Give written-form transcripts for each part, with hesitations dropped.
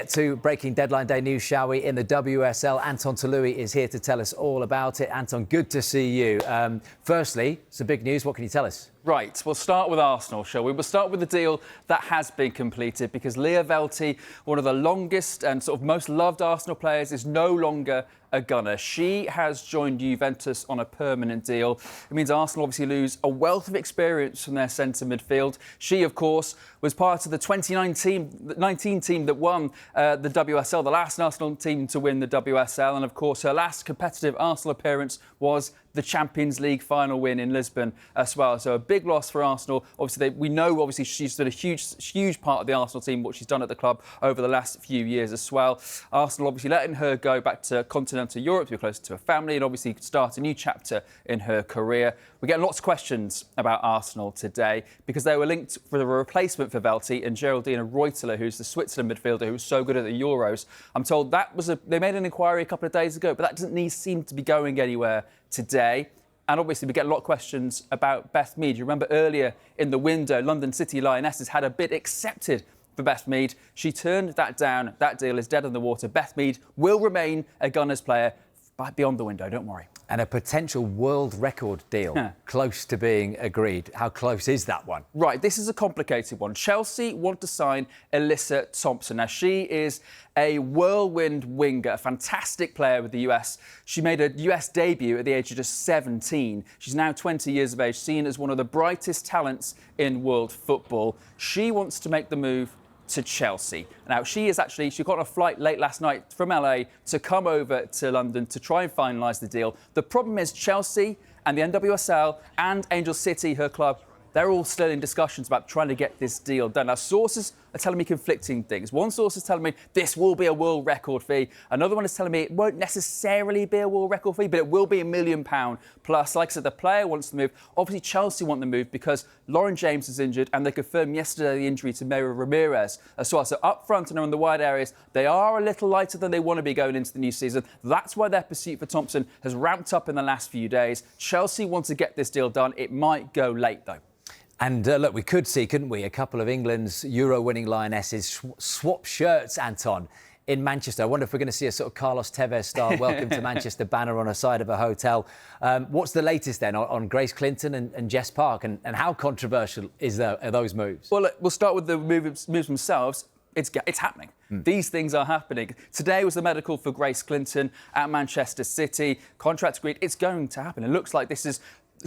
get to breaking deadline day news, shall we? In the WSL, Anton Toloui is here to tell us all about it. Anton, good to see you. Firstly, some big news. What can you tell us? Right, we'll start with Arsenal, shall we? We'll start with the deal that has been completed because Leah Velti, one of the longest and sort of most loved Arsenal players, is no longer a gunner. She has joined Juventus on a permanent deal. It means Arsenal obviously lose a wealth of experience from their centre midfield. She, of course, was part of the 2019 team that won the WSL, the last Arsenal team to win the WSL. And, of course, her last competitive Arsenal appearance was the Champions League final win in Lisbon as well. So a big loss for Arsenal. Obviously, we know obviously she's been a huge part of the Arsenal team, what she's done at the club over the last few years as well. Arsenal obviously letting her go back to continental Europe to be closer to her family and obviously start a new chapter in her career. We're getting lots of questions about Arsenal today because they were linked for the replacement for Velti and Geraldine Reuteler, who's the Switzerland midfielder who was so good at the Euros. I'm told they made an inquiry a couple of days ago, but that doesn't seem to be going anywhere today. And obviously we get a lot of questions about Beth Mead. You remember earlier in the window, London City Lionesses had a bid accepted for Beth Mead. She turned that down. That deal is dead in the water. Beth Mead will remain a Gunners player beyond the window, don't worry. And a potential world record deal close to being agreed. How close is that one? Right, this is a complicated one. Chelsea want to sign Alyssa Thompson. Now, she is a whirlwind winger, a fantastic player with the US. She made a US debut at the age of just 17. She's now 20 years of age, seen as one of the brightest talents in world football. She wants to make the move to Chelsea. Now, she got on a flight late last night from LA to come over to London to try and finalise the deal. The problem is Chelsea and the NWSL and Angel City, her club, they're all still in discussions about trying to get this deal done. Now, sources are telling me conflicting things. One source is telling me this will be a world record fee. Another one is telling me it won't necessarily be a world record fee, but it will be £1 million plus. Like I said, the player wants to move. Obviously, Chelsea want the move because Lauren James is injured, and they confirmed yesterday the injury to Mayra Ramirez as well. So up front and around the wide areas, they are a little lighter than they want to be going into the new season. That's why their pursuit for Thompson has ramped up in the last few days. Chelsea want to get this deal done. It might go late, though. And look, we could see, couldn't we, a couple of England's Euro-winning Lionesses swap shirts, Anton, in Manchester. I wonder if we're going to see a sort of Carlos Tevez-style welcome to Manchester banner on a side of a hotel. What's the latest then on Grace Clinton and Jess Park, and how controversial are those moves? Well, look, we'll start with the moves themselves. It's happening. These things are happening. Today was the medical for Grace Clinton at Manchester City. Contract agreed. It's going to happen. It looks like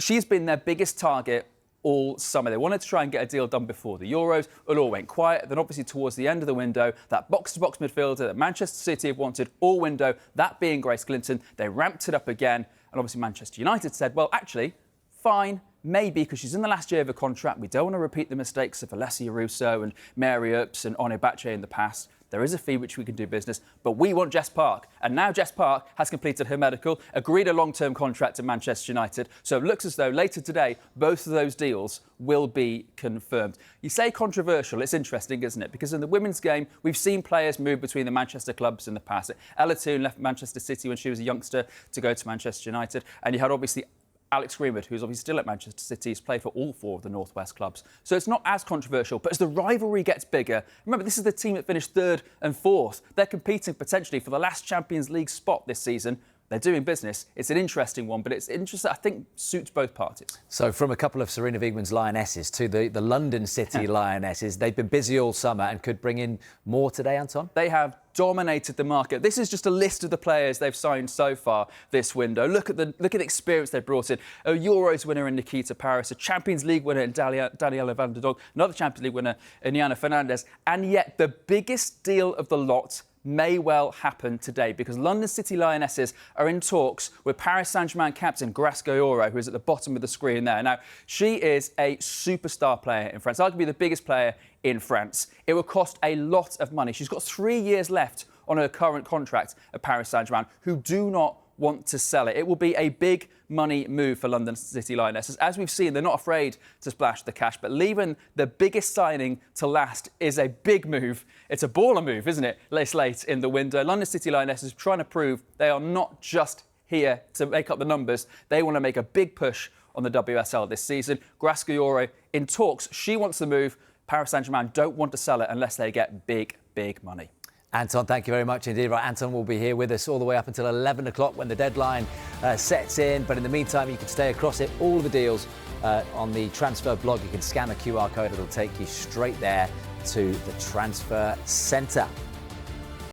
she's been their biggest target all summer. They wanted to try and get a deal done before the Euros. It all went quiet. Then obviously towards the end of the window, that box-to-box midfielder that Manchester City have wanted all window, that being Grace Clinton, they ramped it up again. And obviously Manchester United said, well, actually, fine, maybe, because she's in the last year of a contract. We don't want to repeat the mistakes of Alessia Russo and Mary Earps and Onibache in the past. There is a fee which we can do business, but we want Jess Park. And now Jess Park has completed her medical, agreed a long-term contract to Manchester United. So it looks as though later today, both of those deals will be confirmed. You say controversial, it's interesting, isn't it? Because in the women's game, we've seen players move between the Manchester clubs in the past. Ella Toone left Manchester City when she was a youngster to go to Manchester United. And you had obviously Alex Greenwood, who's obviously still at Manchester City, has played for all four of the North West clubs. So it's not as controversial, but as the rivalry gets bigger, remember, this is the team that finished third and fourth. They're competing potentially for the last Champions League spot this season. They're doing business. It's an interesting one, but it's interesting, I think, suits both parties. So from a couple of Serena Wiegmann's Lionesses to the London City Lionesses, they've been busy all summer and could bring in more today, Anton? They have dominated the market. This is just a list of the players they've signed so far this window. Look at the experience they've brought in. A Euros winner in Nikita Paris, a Champions League winner in Daniela van der Donk, another Champions League winner in Yana Fernandez, and yet the biggest deal of the lot may well happen today because London City Lionesses are in talks with Paris Saint-Germain captain Grace Geyoro, who is at the bottom of the screen there. Now, she is a superstar player in France, arguably the biggest player in France. It will cost a lot of money. She's got 3 years left on her current contract at Paris Saint-Germain, who do not want to sell it. It will be a big money move for London City Lionesses. As we've seen, they're not afraid to splash the cash, but leaving the biggest signing to last is a big move. It's a baller move, isn't it? This late in the window. London City Lionesses trying to prove they are not just here to make up the numbers. They want to make a big push on the WSL this season. Grace Geyoro in talks. She wants the move. Paris Saint-Germain don't want to sell it unless they get big money. Anton, thank you very much indeed. Right, Anton will be here with us all the way up until 11 o'clock when the deadline sets in. But in the meantime, you can stay across it. All of the deals on the transfer blog. You can scan the QR code. It'll take you straight there to the transfer centre.